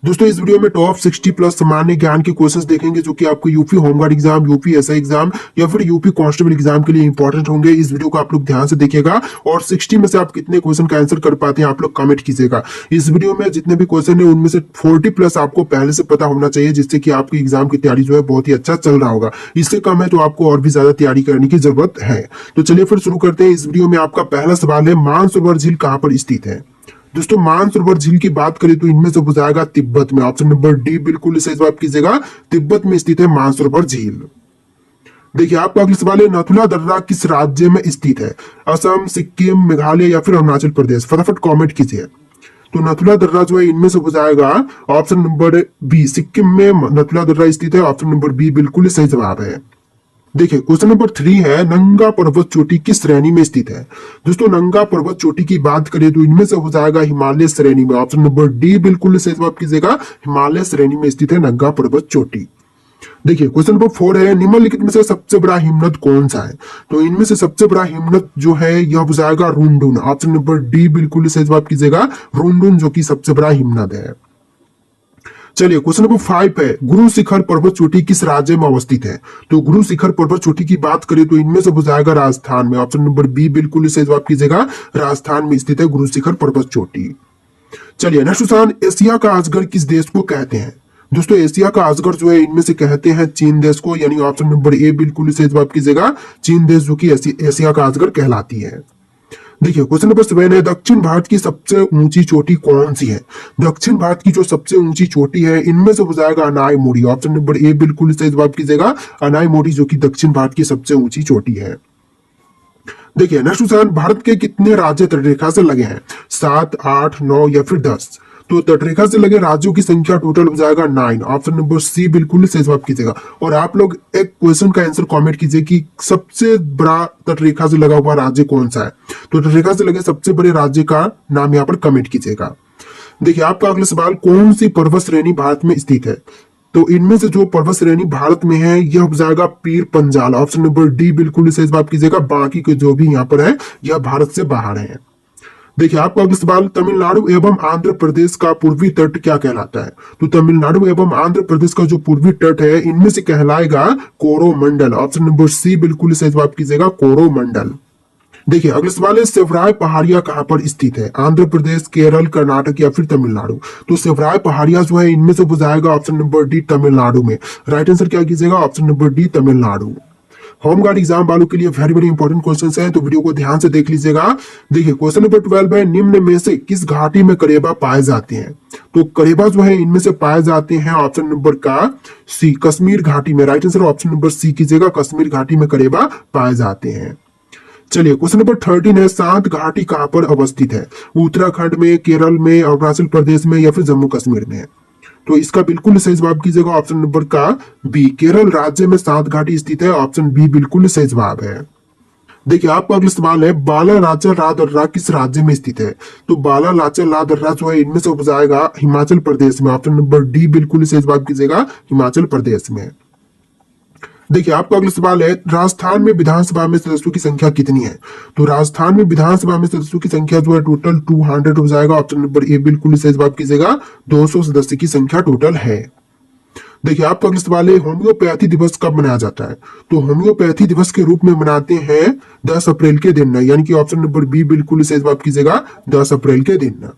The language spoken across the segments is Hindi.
दोस्तों इस वीडियो में टॉप 60 प्लस सामान्य ज्ञान के क्वेश्चंस देखेंगे जो कि आपको UP home guard exam, UP SI exam या फिर यूपी कांस्टेबल एग्जाम के लिए इंपॉर्टेंट होंगे। इस वीडियो को आप लोग ध्यान से देखिएगा और 60 में से आप कितने क्वेश्चन का आंसर कर पाते हैं आप लोग कमेंट कीजिएगा। इस वीडियो में जितने भी क्वेश्चन है उनमें से 40 प्लस आपको पहले से पता होना चाहिए, जिससे कि आपकी एग्जाम की तैयारी जो है बहुत ही अच्छा चल रहा होगा। इससे कम है तो आपको और भी ज्यादा तैयारी करने की जरूरत है। तो चलिए फिर शुरू करते हैं। इस वीडियो में आपका पहला सवाल है, मानसरोवर झील कहां पर स्थित है? दोस्तों मानसरोवर झील की बात करें तो इनमें से हो जाएगा तिब्बत में। ऑप्शन नंबर डी बिल्कुल सही जवाब कीजिएगा, तिब्बत में स्थित है मानसरोवर झील। देखिए आपका अगला सवाल है, नथुला दर्रा किस राज्य में स्थित है? असम, सिक्किम, मेघालय या फिर अरुणाचल प्रदेश? फटाफट कमेंट कीजिए। तो नथुला दर्रा जो है इनमें से हो जाएगा ऑप्शन नंबर बी, सिक्किम में नथुला दर्रा स्थित है। ऑप्शन नंबर बी बिल्कुल सही जवाब है। देखिए क्वेश्चन नंबर 3 है, नंगा पर्वत चोटी किस श्रेणी में स्थित है? दोस्तों नंगा पर्वत चोटी की बात करें तो इनमें से हो जाएगा हिमालय श्रेणी में। ऑप्शन नंबर डी बिल्कुल सही जवाब कीजिएगा, हिमालय श्रेणी में स्थित है नंगा पर्वत चोटी। देखिए क्वेश्चन नंबर 4 है, निम्नलिखित में से सबसे बड़ा हिमनद कौन सा है? तो इनमें से सबसे बड़ा हिमनद जो है यह हो जाएगा रुनडुन। ऑप्शन नंबर डी बिल्कुल सही जवाब कीजिएगा, रुनडुन जो कि सबसे बड़ा हिमनद है। चलिए क्वेश्चन नंबर 5 है, गुरु शिखर पर्वत चोटी किस राज्य में अवस्थित है? तो गुरु शिखर पर्वत चोटी की बात करें तो इनमें से हो जाएगा राजस्थान में। ऑप्शन नंबर बी बिल्कुल सही जवाब कीजिएगा, राजस्थान में स्थित है गुरु शिखर पर्वत चोटी। चलिए नेक्स्ट क्वेश्चन, एशिया का अजगर किस देश को कहते हैं? दोस्तों एशिया का अजगर जो है इनमें से कहते हैं चीन देश को, यानी ऑप्शन नंबर ए बिल्कुल सही जवाब कीजिएगा, चीन देश जो कि एशिया का अजगर कहलाती है। देखिए क्वेश्चन नंबर 7 है, दक्षिण भारत की सबसे ऊंची चोटी कौन सी है? दक्षिण भारत की जो सबसे ऊंची चोटी है इनमें से हो जाएगा अनाई मोड़ी। ऑप्शन नंबर ए बिल्कुल सही जवाब कीजिएगा, अनाई मोड़ी जो कि दक्षिण भारत की सबसे ऊंची चोटी है। देखिए नेक्स्ट क्वेश्चन, भारत के कितने राज्य तटरेखा से लगे हैं? 7, 8, 9 या फिर 10? तो तटरेखा से लगे राज्यों की संख्या टोटल हो जाएगा 9। ऑप्शन नंबर सी बिल्कुल सही जवाब कीजिएगा। और आप लोग एक क्वेश्चन का आंसर कमेंट कीजिए कि सबसे बड़ा तटरेखा से लगा हुआ राज्य कौन सा है। तो तटरेखा से लगे सबसे बड़े राज्य का नाम यहाँ पर कमेंट कीजिएगा। देखिए आपका अगला सवाल, कौन सी पर्वत श्रेणी भारत में स्थित है? तो इनमें से जो पर्वत श्रेणी भारत में है यह हो जाएगा Pir Panjal. Option number D बिल्कुल सही जवाब कीजिएगा, बाकी के जो भी यहाँ पर है यह भारत से बाहर है। देखिए आपका अगला सवाल, तमिलनाडु एवं आंध्र प्रदेश का पूर्वी तट क्या कहलाता है? तो तमिलनाडु एवं आंध्र प्रदेश का जो पूर्वी तट है इनमें से कहलाएगा कोरोमंडल। ऑप्शन नंबर सी बिल्कुल सही जवाब कीजिएगा, कोरोमंडल। देखिए अगला सवाल है, सेवराय पहाड़ियां कहां पर स्थित है? आंध्र प्रदेश, केरल, कर्नाटक या फिर तमिलनाडु? तो सेवराय पहाड़ियां जो है इनमें से हो जाएगा ऑप्शन नंबर डी तमिलनाडु में। राइट आंसर क्या कीजिएगा, option number D Tamil Nadu. Home guard exam वालों के लिए वेरी वेरी इंपॉर्टेंट क्वेश्चंस हैं, तो वीडियो को ध्यान से देख लीजिएगा। देखिए क्वेश्चन नंबर 12 है, निम्न में से किस घाटी में करेबा पाए जाते हैं? तो करेबा जो है इनमें से पाए जाते हैं ऑप्शन नंबर का सी, कश्मीर घाटी में। Right answer option number C कीजिएगा, कश्मीर घाटी में करेबा पाए जाते हैं। चलिए क्वेश्चन नंबर 13 है, सांत घाटी कहां पर अवस्थित है? उत्तराखंड में, केरल में, अरुणाचल प्रदेश में या फिर जम्मू कश्मीर में? तो इसका बिल्कुल सही जवाब कीजिएगा ऑप्शन नंबर का बी, केरल राज्य में सांत घाटी स्थित है। ऑप्शन बी बिल्कुल सही जवाब है। देखिए आपका अगला सवाल है, बालालाचल रादर्रा किस राज्य में स्थित है? तो बालालाचल रादर्रा जो है इनमें से हो जाएगा हिमाचल प्रदेश में। ऑप्शन नंबर डी बिल्कुल सही जवाब कीजिएगा, हिमाचल प्रदेश में। देखिए आपका अगला सवाल है, राजस्थान में विधानसभा में सदस्यों की संख्या कितनी है? तो राजस्थान में विधानसभा में सदस्यों की संख्या जो है टोटल 200 हो जाएगा। ऑप्शन नंबर ए बिल्कुल सही जवाब कीजिएगा, 200 सदस्य की संख्या टोटल है। देखिए आपका अगला सवाल है, होम्योपैथी दिवस कब मनाया जाता है? तो होम्योपैथी दिवस के रूप में मनाते हैं 10 अप्रैल के दिन, यानी कि ऑप्शन नंबर बी बिल्कुल सही जवाब कीजिएगा, 10 अप्रैल के दिन।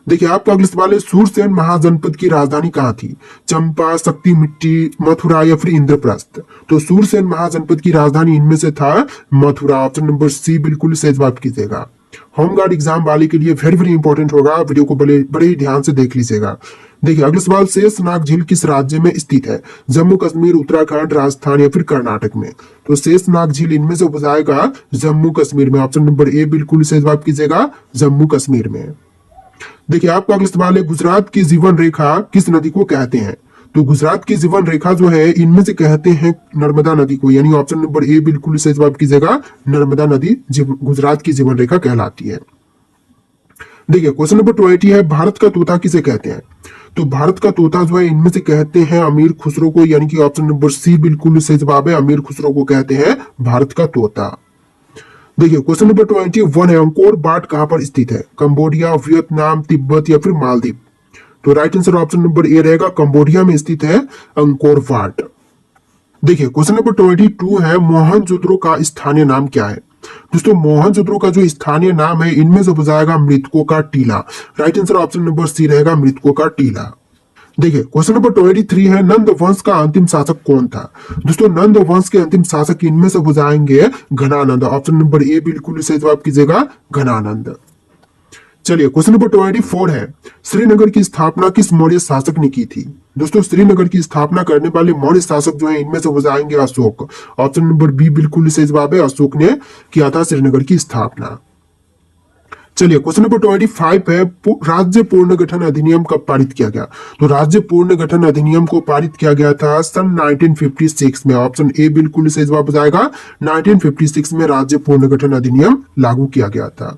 देखिए आपका अगला सवाल है, सूरसेन महाजनपद की राजधानी कहाँ थी? चंपा, शक्ति मिट्टी, मथुरा या फिर इंद्रप्रस्थ? तो सूरसेन महाजनपद की राजधानी इनमें से था मथुरा। ऑप्शन नंबर सी बिल्कुल सही जवाब कीजिएगा। होमगार्ड एग्जाम वाले के लिए वेरी वेरी इंपॉर्टेंट होगा, वीडियो को बड़े ही ध्यान से देख लीजिएगा। देखिए अगला सवाल, शेषनाग झील किस राज्य में स्थित है? जम्मू कश्मीर, उत्तराखंड, राजस्थान या फिर कर्नाटक में? तो शेषनाग झील इनमें से हो जाएगा जम्मू कश्मीर में। ऑप्शन नंबर ए बिल्कुल सही जवाब कीजिएगा, जम्मू कश्मीर में। देखिए आपका अगला सवाल है, गुजरात की जीवन रेखा किस नदी को कहते हैं? तो गुजरात की जीवन रेखा जो है इनमें से कहते हैं नर्मदा नदी को, यानी ऑप्शन नंबर ए बिल्कुल सही जवाब कीजिएगा, नर्मदा नदी गुजरात की जीवन रेखा कहलाती है। देखिए क्वेश्चन नंबर 20 है, भारत का तोता किसे कहते हैं? तो भारत का तोता जो है इनमें से कहते हैं अमीर खुसरो को, यानी कि ऑप्शन नंबर सी बिल्कुल सही जवाब है, अमीर खुसरो को कहते हैं भारत का तोता। देखिए क्वेश्चन नंबर 21 है, अंकोर वाट कहां पर स्थित है? कंबोडिया, वियतनाम, तिब्बत या फिर मालदीव? तो राइट आंसर ऑप्शन नंबर ए रहेगा, कंबोडिया में स्थित है अंकोर वाट। देखिए क्वेश्चन नंबर 22 है, मोहनजोदड़ो का स्थानीय नाम क्या है। दोस्तों मोहनजोदड़ो का जो स्थानीय नाम है, इनमें से हो जाएगा मृतकों का टीला। Right answer option number C रहेगा, मृतकों का टीला। देखिए क्वेश्चन नंबर 23 है, नंद वंश का अंतिम शासक कौन था। दोस्तों नंद वंश के अंतिम शासक इनमें से हो जाएंगे घनानंद। ऑप्शन नंबर ए बिल्कुल सही जवाब कीजिएगा, घनानंद। चलिए क्वेश्चन नंबर 24 है, श्रीनगर की स्थापना किस मौर्य शासक ने की थी। दोस्तों श्रीनगर की स्थापना करने वाले मौर्य शासक जो है, इनमें से हो जाएंगे अशोक। ऑप्शन नंबर बी बिल्कुल सही जवाब है, अशोक ने किया था श्रीनगर की स्थापना। चलिए क्वेश्चन नंबर 25 है, राज्य पुनर्गठन अधिनियम कब पारित किया गया। तो राज्य पुनर्गठन अधिनियम को पारित किया गया था सन 1956 में। ऑप्शन ए बिल्कुल सही जवाब हो जाएगा, 1956 में राज्य पुनर्गठन अधिनियम लागू किया गया था।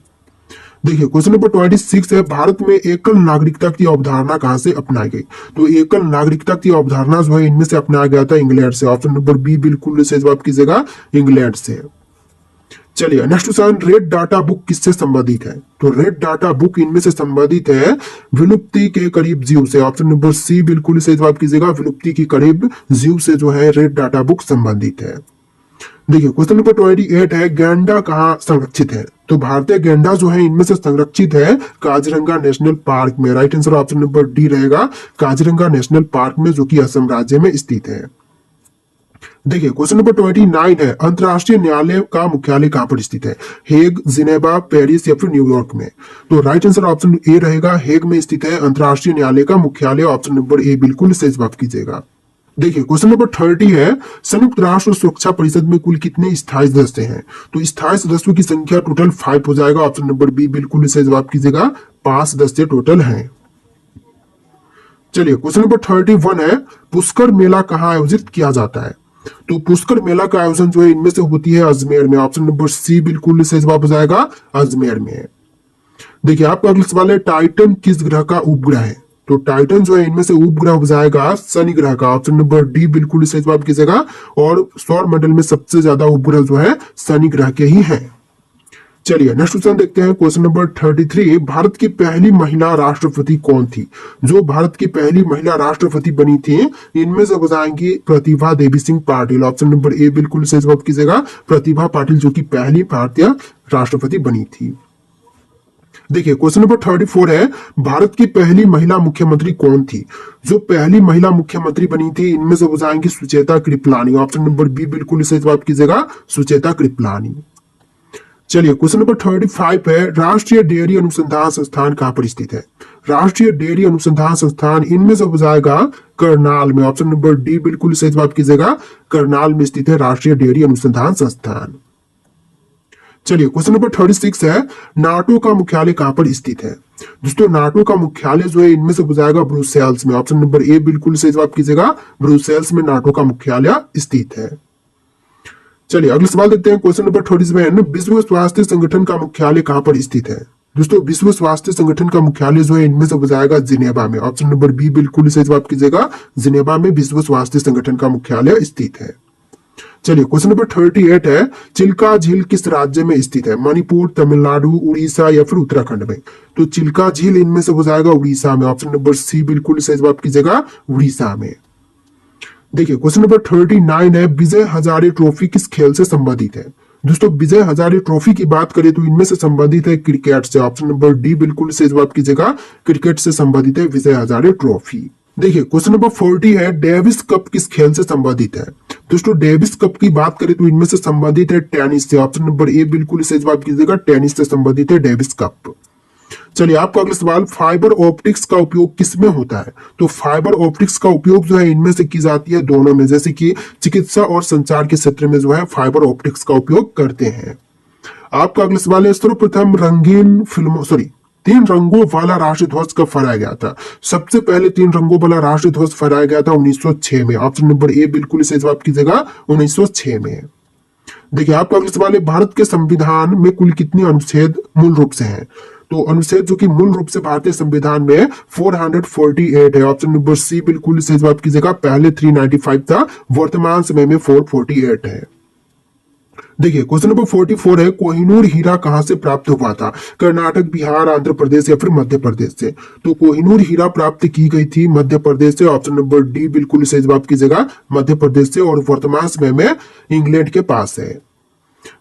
देखिए क्वेश्चन नंबर 26 है, भारत में एकल नागरिकता की अवधारणा कहां से अपनाई गई। तो एकल नागरिकता की अवधारणा जो है, इनमें से अपनाया गया था इंग्लैंड से। ऑप्शन नंबर बी बिल्कुल सही जवाब कीजिएगा, इंग्लैंड से। चलिए next question, red data book किससे संबंधित है। तो रेड डाटा बुक इनमें से संबंधित है विलुप्ति के करीब जीव से। ऑप्शन नंबर सी बिल्कुल सही जवाब कीजिएगा, विलुप्ति के करीब जीव से जो है रेड डाटा बुक संबंधित है। देखिए क्वेश्चन नंबर 28 है, गैंडा कहाँ संरक्षित है। तो भारतीय गैंडा जो है, इनमें से संरक्षित है काजीरंगा नेशनल पार्क में। Right answer option number D रहेगा, काजीरंगा नेशनल पार्क में, जो कि असम राज्य में स्थित है। देखिए क्वेश्चन नंबर 29 है, अंतरराष्ट्रीय न्यायालय का मुख्यालय कहां पर स्थित है। हेग, जिनेवा, पेरिस या फिर न्यूयॉर्क में। तो राइट आंसर ऑप्शन ए रहेगा, हेग में स्थित है अंतरराष्ट्रीय न्यायालय का मुख्यालय। ऑप्शन नंबर ए बिल्कुल सही जवाब कीजिएगा। देखिए क्वेश्चन नंबर 30 है, संयुक्त राष्ट्र सुरक्षा परिषद में कुल कितने स्थायी सदस्य हैं। तो स्थायी सदस्यों की संख्या टोटल 5 हो जाएगा। ऑप्शन नंबर बी बिल्कुल सही जवाब कीजिएगा, 5 सदस्य टोटल हैं। चलिए क्वेश्चन नंबर 31 है, पुष्कर मेला कहाँ आयोजित किया जाता है। तो पुष्कर मेला का आयोजन जो है, इनमें से होती है अजमेर में। ऑप्शन नंबर सी बिल्कुल सही जवाब हो जाएगा, अजमेर में। देखिए आपका अगला सवाल है, टाइटन किस ग्रह का उपग्रह है। तो टाइटन जो है, इनमें से उपग्रह हो जाएगा शनि ग्रह का। ऑप्शन नंबर डी बिल्कुल सही जवाब कीजिएगा। और सौर मंडल में सबसे ज्यादा उपग्रह जो है शनि ग्रह के ही हैं। चलिए नेक्स्ट क्वेश्चन देखते हैं, क्वेश्चन नंबर 33, भारत की पहली महिला राष्ट्रपति कौन थी। जो भारत की पहली महिला राष्ट्रपति बनी थी, इनमें से बताएंगे Pratibha Devi Singh Patil. Option number A बिल्कुल सही जवाब कीजिएगा, प्रतिभा पाटिल, जो कि पहली भारतीय राष्ट्रपति बनी थी। देखिए क्वेश्चन नंबर 34 है, भारत की पहली महिला मुख्यमंत्री कौन थी। जो पहली महिला मुख्यमंत्री बनी थी, इनमें से बताएंगे Sucheta Kripalani. Option number B बिल्कुल सही जवाब कीजिएगा, सुचेता कृपलानी। चलिए क्वेश्चन नंबर 35 है, राष्ट्रीय डेयरी अनुसंधान संस्थान कहां पर स्थित है। राष्ट्रीय डेयरी अनुसंधान संस्थान इनमें से हो जाएगा करनाल में। ऑप्शन नंबर डी बिल्कुल सही जवाब कीजिएगा, करनाल में स्थित है राष्ट्रीय डेयरी अनुसंधान संस्थान। चलिए क्वेश्चन नंबर 36 है, नाटो का मुख्यालय कहां पर स्थित है। दोस्तों नाटो का मुख्यालय जो है, इनमें से हो जाएगा ब्रुसेल्स में। ऑप्शन नंबर ए बिल्कुल सही जवाब कीजिएगा, ब्रुसेल्स में नाटो का मुख्यालय स्थित है। चलिए अगला सवाल देखते हैं, क्वेश्चन नंबर 37, विश्व स्वास्थ्य संगठन का मुख्यालय कहां पर स्थित है। दोस्तों विश्व स्वास्थ्य संगठन का मुख्यालय जो है, इनमें से हो जाएगा जिनेवा में। ऑप्शन नंबर बी बिल्कुल सही जवाब कीजिएगा, जिनेवा में विश्व स्वास्थ्य संगठन का मुख्यालय स्थित है। चलिए क्वेश्चन नंबर 38 है, चिल्का झील किस राज्य में स्थित है। मणिपुर, तमिलनाडु, उड़ीसा या फिर उत्तराखंड में। तो चिल्का झील इनमें से हो जाएगा उड़ीसा में। ऑप्शन नंबर सी बिल्कुल सही जवाब कीजिएगा, उड़ीसा में। देखिए क्वेश्चन नंबर 39 है, विजय हजारे ट्रॉफी किस खेल से संबंधित है। दोस्तों विजय हजारे ट्रॉफी की बात करें तो इनमें से संबंधित है क्रिकेट से। ऑप्शन नंबर डी बिल्कुल सही जवाब कीजिएगा, क्रिकेट से संबंधित है विजय हजारे ट्रॉफी। देखिए क्वेश्चन नंबर 40 है, डेविस कप किस खेल से संबंधित है। दोस्तों डेविस कप की बात करें तो इनमें से संबंधित है टेनिस से। ऑप्शन नंबर ए बिल्कुल सही जवाब कीजिएगा, टेनिस से संबंधित है डेविस कप। चलिए आपका अगला सवाल, फाइबर ऑप्टिक्स का उपयोग किसमें होता है। तो फाइबर ऑप्टिक्स का उपयोग जो है, इनमें से की जाती है दोनों में, जैसे कि चिकित्सा और संचार के क्षेत्र में जो है फाइबर ऑप्टिक्स का उपयोग करते हैं। आपका अगला सवाल है, सर्वप्रथम रंगीन फिल्मों 3 रंगों वाला राष्ट्रीय ध्वज कब फहराया गया था। सबसे पहले 3 रंगों वाला राष्ट्रीय ध्वज फहराया गया था 1906 में। ऑप्शन नंबर ए बिल्कुल सही जवाब कीजिएगा, 1906 में। देखिए आपका अगला सवाल है, भारत के संविधान में कुल कितने अनुच्छेद मूल रूप से हैं। तो अनुच्छेद जो कि मूल रूप से भारतीय संविधान में 448 है। ऑप्शन नंबर सी बिल्कुल सही जवाब कीजिएगा, पहले 395 था, वर्तमान समय में 448 है। देखिए क्वेश्चन नंबर 44 है, कोहिनूर हीरा कहां से प्राप्त हुआ था? कर्नाटक, बिहार, आंध्र प्रदेश या फिर मध्य प्रदेश से? तो कोहिनूर हीरा प्राप्त की गई थी मध्य प्रदेश से। ऑप्शन नंबर डी बिल्कुल सही जवाब कीजिएगा, मध्य प्रदेश से, और वर्तमान समय में इंग्लैंड के पास है।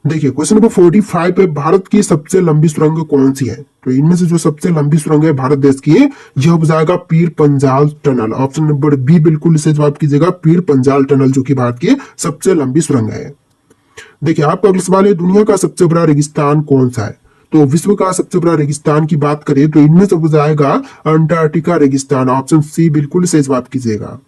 देखिए क्वेश्चन नंबर 45 है, भारत की सबसे लंबी सुरंग कौन सी है? तो इनमें से जो सबसे लंबी सुरंग है भारत देश की, यह हो जाएगा Pir Panjal tunnel. Option number B बिल्कुल सही जवाब कीजिएगा, पीर पंजाल टनल जो कि भारत की सबसे लंबी सुरंग है। देखिए आपका अगला सवाल है, दुनिया का सबसे बड़ा रेगिस्तान कौन सा है? तो विश्व का सबसे बड़ा रेगिस्तान की बात करें तो इनमें से हो जाएगा अंटार्कटिका रेगिस्तान। ऑप्शन सी बिल्कुल सही जवाब कीजिएगा।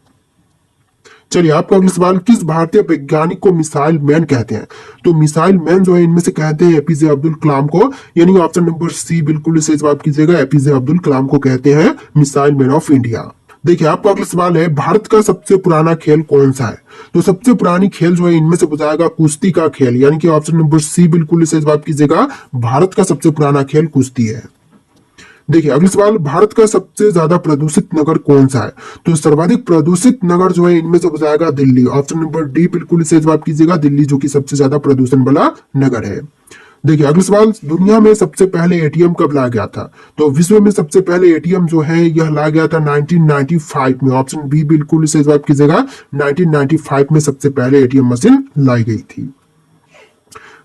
चलिए आपका अगला सवाल, किस भारतीय वैज्ञानिक को मिसाइल मैन कहते हैं? तो मिसाइल मैन जो है इनमें से कहते हैं एपीजे अब्दुल कलाम को, यानी ऑप्शन नंबर सी बिल्कुल सही जवाब कीजिएगा, एपीजे अब्दुल कलाम को कहते हैं मिसाइल मैन ऑफ इंडिया। देखिए आपका अगला सवाल है, भारत का सबसे पुराना खेल कौन सा है? तो सबसे पुरानी खेल जो है इनमें से बताएगा कुश्ती का खेल, यानी कि ऑप्शन नंबर सी बिल्कुल सही जवाब कीजिएगा, भारत का सबसे पुराना खेल कुश्ती है। देखिए अगला सवाल, भारत का सबसे ज्यादा प्रदूषित नगर कौन सा है? तो सर्वाधिक प्रदूषित नगर जो है इनमें से बताएगा दिल्ली। ऑप्शन नंबर डी बिल्कुल सही जवाब कीजिएगा, दिल्ली जो कि सबसे ज्यादा प्रदूषण वाला नगर है। देखिए अगला सवाल, दुनिया में सबसे पहले एटीएम कब लाया गया था? तो विश्व में सबसे पहले एटीएम जो है यह लाया गया था 1995 में। ऑप्शन बी बिल्कुल सही जवाब कीजिएगा, 1995 में सबसे पहले एटीएम मशीन लाई गई थी।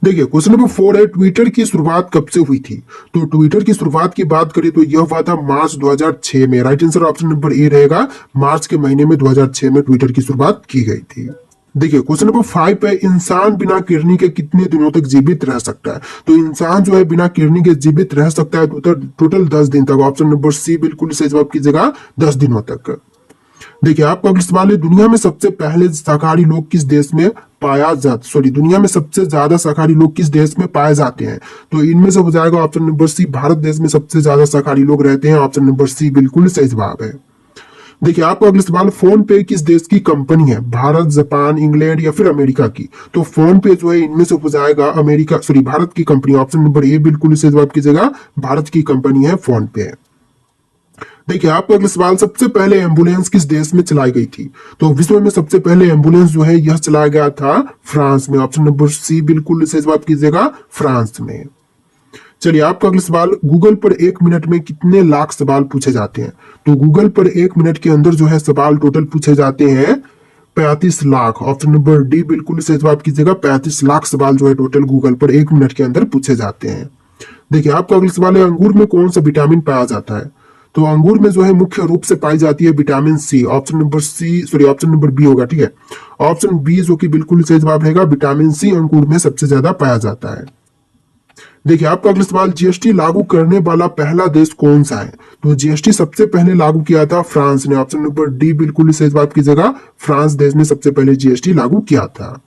देखिए क्वेश्चन नंबर 4 है, ट्विटर की शुरुआत कब से हुई थी? तो ट्विटर की शुरुआत की बात करें तो यह हुआ था मार्च 2006 में। राइट आंसर ऑप्शन नंबर ए रहेगा, मार्च के महीने में 2006 में ट्विटर की शुरुआत की गई थी। देखिए क्वेश्चन नंबर 5 है, इंसान बिना किडनी के कितने दिनों तक जीवित रह सकता है? तो इंसान जो है बिना किडनी के जीवित रह सकता है टोटल 10 दिन तक। ऑप्शन नंबर सी बिल्कुल सही जवाब कीजिएगा, 10 दिनों तक। देखिए आपका अगला सवाल है, दुनिया में सबसे पहले शाकाहारी लोग किस देश में दुनिया में सबसे ज्यादा शाकाहारी लोग किस देश में पाए जाते हैं? तो इनमें से हो जाएगा ऑप्शन नंबर सी, भारत देश में सबसे ज्यादा शाकाहारी लोग रहते हैं। ऑप्शन नंबर सी बिल्कुल सही जवाब है। देखिए आपका अगला सवाल, फोन पे किस देश की कंपनी है? भारत, जापान, इंग्लैंड या फिर अमेरिका की? तो फोन पे जो है इनमें से हो जाएगा भारत की कंपनी। ऑप्शन नंबर ए बिल्कुल सही जवाब कीजिएगा, भारत की कंपनी है फोन पे। देखिए आपका अगला सवाल, सबसे पहले एम्बुलेंस किस देश में चलाई गई थी? तो विश्व में सबसे पहले एम्बुलेंस जो है यह चलाया गया था फ्रांस में। ऑप्शन नंबर सी बिल्कुल सही जवाब कीजिएगा, फ्रांस में। चलिए आपका अगला सवाल, गूगल पर 1 मिनट में कितने लाख सवाल पूछे जाते हैं? तो गूगल पर 1 मिनट के अंदर जो है सवाल टोटल पूछे जाते हैं 35 लाख। ऑप्शन नंबर डी बिल्कुल सही जवाब कीजिएगा, 35 लाख सवाल जो है टोटल गूगल पर 1 मिनट के अंदर पूछे जाते हैं। देखिए आपका अगला सवाल है, अंगूर में कौन सा विटामिन पाया जाता है? तो अंगूर में जो है मुख्य रूप से पाई जाती है vitamin C. Option number B होगा, ठीक है। ऑप्शन बी जो कि बिल्कुल सही जवाब रहेगा, विटामिन सी अंगूर में सबसे ज्यादा पाया जाता है। देखिए आपका अगला सवाल, जीएसटी लागू करने वाला पहला देश कौन सा है? तो जीएसटी सबसे पहले लागू किया था फ्रांस ने। ऑप्शन नंबर डी बिल्कुल सही जवाब कीजिएगा, फ्रांस देश ने सबसे पहले जीएसटी लागू किया था।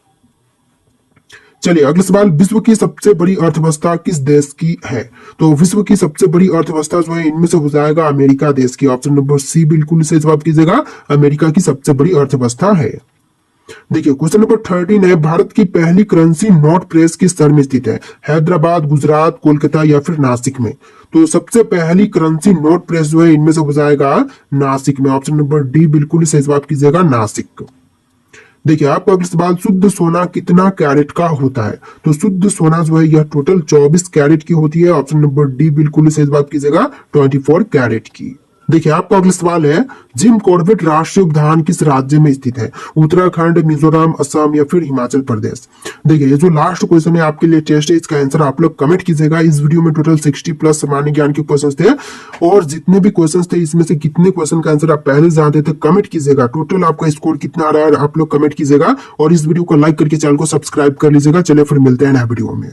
चलिए अगला सवाल, विश्व की सबसे बड़ी अर्थव्यवस्था किस देश की है? तो विश्व की सबसे बड़ी अर्थव्यवस्था जो है इनमें से हो जाएगा अमेरिका देश की। ऑप्शन नंबर सी बिल्कुल सही जवाब कीजिएगा, अमेरिका की सबसे बड़ी अर्थव्यवस्था है। देखिए क्वेश्चन नंबर 13 है, भारत की पहली करेंसी नोट प्रेस किस शहर में स्थित है? हैदराबाद, गुजरात, कोलकाता या फिर नासिक में? तो सबसे पहली करेंसी नोट प्रेस जो है इनमें से हो जाएगा नासिक में। ऑप्शन नंबर डी बिल्कुल सही जवाब कीजिएगा, नासिक। देखिए आपका अगला सवाल, शुद्ध सोना कितना कैरेट का होता है? तो शुद्ध सोना जो है यह टोटल 24 कैरेट की होती है। ऑप्शन नंबर डी बिल्कुल सही जवाब कीजिएगा, 24 कैरेट की। देखिए आपका अगला सवाल है, जिम कॉर्बेट राष्ट्रीय उद्यान किस राज्य में स्थित है? उत्तराखंड, मिजोरम, असम या फिर हिमाचल प्रदेश? देखिए ये जो लास्ट क्वेश्चन है आपके लिए टेस्ट है, इसका आंसर आप लोग कमेंट कीजिएगा। इस वीडियो में टोटल 60 प्लस सामान्य ज्ञान के क्वेश्चन थे, और जितने भी क्वेश्चन थे इसमें से कितने क्वेश्चन का आंसर आप पहले जानते थे कमेंट कीजिएगा। टोटल आपका स्कोर कितना आ रहा है आप लोग कमेंट कीजिएगा, और इस वीडियो को लाइक करके चैनल को सब्सक्राइब कर लीजिएगा। चलिए फिर मिलते हैं नए वीडियो में।